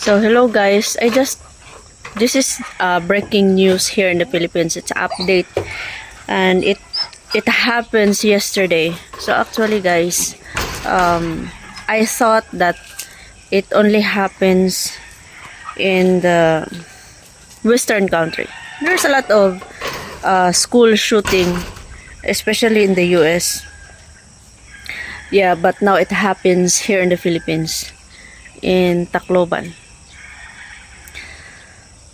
So hello guys, this is breaking news here in the Philippines. It's an update and it happens yesterday. So actually guys, I thought that it only happens in the western country. There's a lot of school shooting, especially in the US. Yeah, but now it happens here in the Philippines, in Tacloban.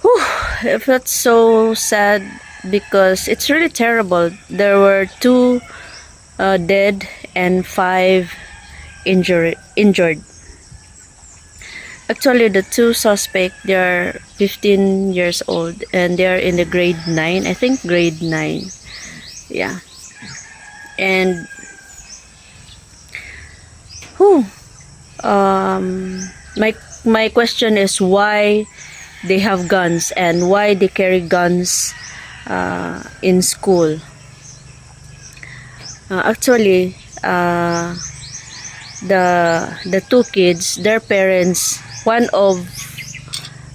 Whew, I felt so sad because it's really terrible. There were 2 dead and 5 injured. Actually, the 2 suspects, they are 15 years old and they are in the grade 9. I think grade 9. Yeah. And whew, my question is why they have guns and why they carry guns in school. Actually, the 2 kids, their parents, one of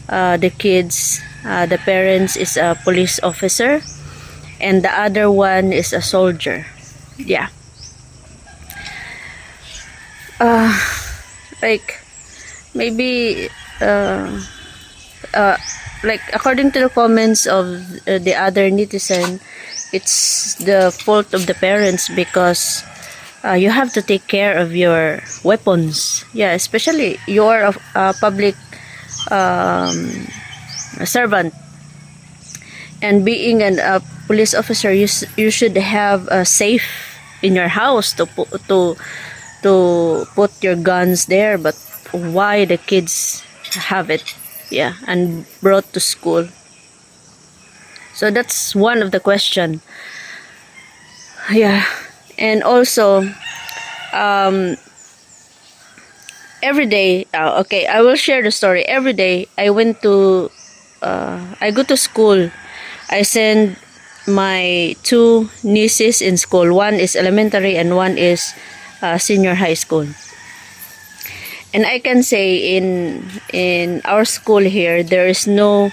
the kids, the parents is a police officer and the other one is a soldier. Yeah. Like maybe like according to the comments of the other netizen, it's the fault of the parents because you have to take care of your weapons. Yeah, especially you're a public servant, and being a police officer, you should have a safe in your house to put your guns there. But why the kids have it, yeah, and brought to school? So that's one of the question. Yeah. And also every day, okay, I will share the story. Every day I go to school. I send my 2 nieces in school. One is elementary and one is senior high school. And I can say in our school here, there is no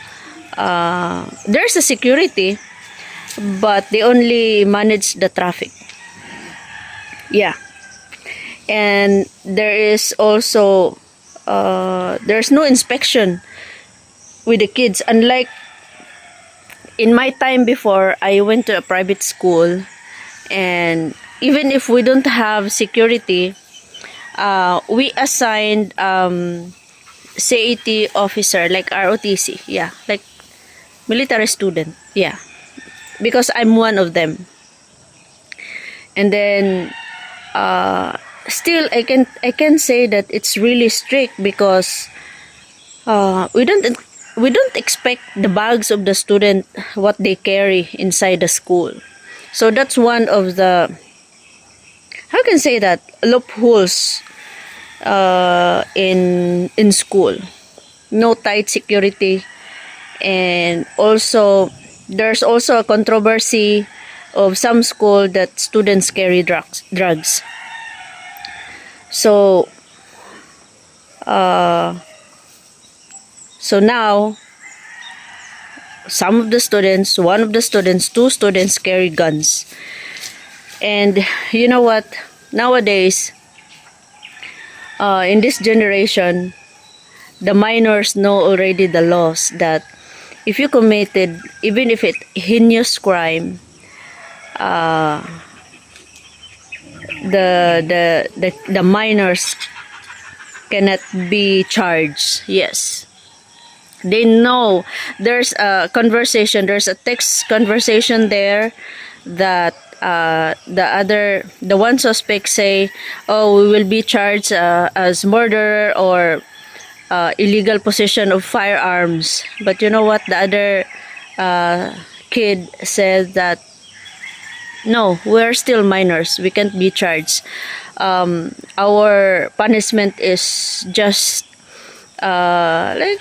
there's a security, but they only manage the traffic. Yeah. And there is also there's no inspection with the kids, unlike in my time before. I went to a private school, and even if we don't have security, we assigned CAT officer, like ROTC, yeah, like military student, yeah, because I'm one of them. And then still I can say that it's really strict because we don't expect the bags of the student, what they carry inside the school. So that's one of the, how can I say that, loopholes in school. No tight security. And also there's also a controversy of some school that students carry drugs. So so now some of the students, one of the students, 2 students carry guns. And you know what, nowadays in this generation, the minors know already the laws that if you committed, even if it heinous crime, the minors cannot be charged. Yes, they know. There's a conversation, there's a text conversation there that the one suspect say, oh, we will be charged as murder or illegal possession of firearms. But you know what, the other kid said that no, we're still minors, we can't be charged. Our punishment is just like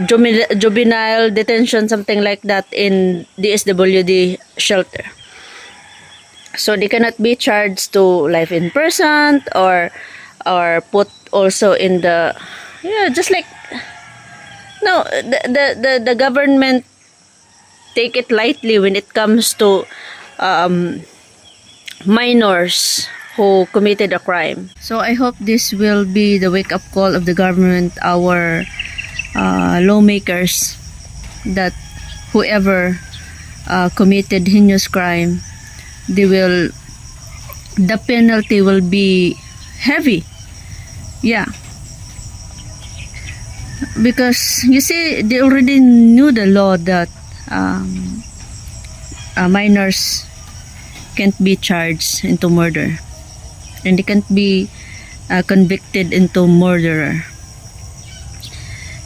juvenile detention, something like that, in DSWD shelter. So they cannot be charged to life in prison or put also in the yeah, just like no, the government take it lightly when it comes to minors who committed a crime. So I hope this will be the wake up call of the government, our lawmakers, that whoever committed heinous crime, the penalty will be heavy. Yeah. Because you see, they already knew the law that minors can't be charged into murder, and they can't be convicted into murderer.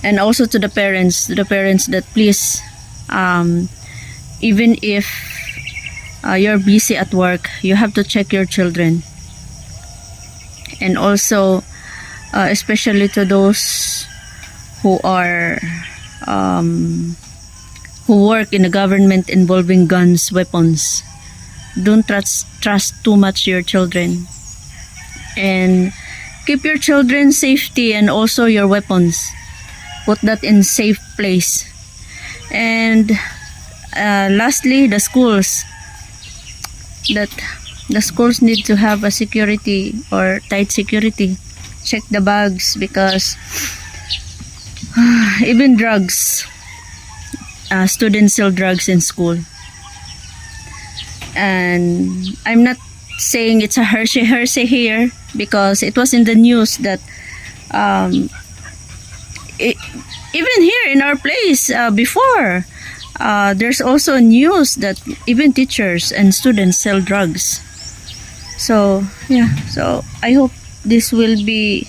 And also to the parents that please, even if you're busy at work, you have to check your children. And also, especially to those who are who work in the government involving guns, weapons, don't trust too much your children, and keep your children's safety and also your weapons. Put that in safe place. And lastly, the schools need to have a security or tight security. Check the bags, because even drugs, students sell drugs in school. And I'm not saying it's a Hershey here, because it was in the news that even here in our place before, there's also news that even teachers and students sell drugs. So yeah, so I hope this will be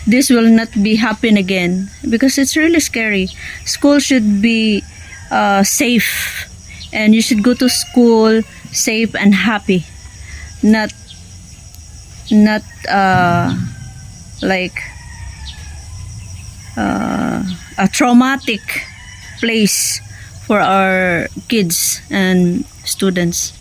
this will not be happen again, because it's really scary. School should be safe, and you should go to school safe and happy, not like a traumatic place for our kids and students.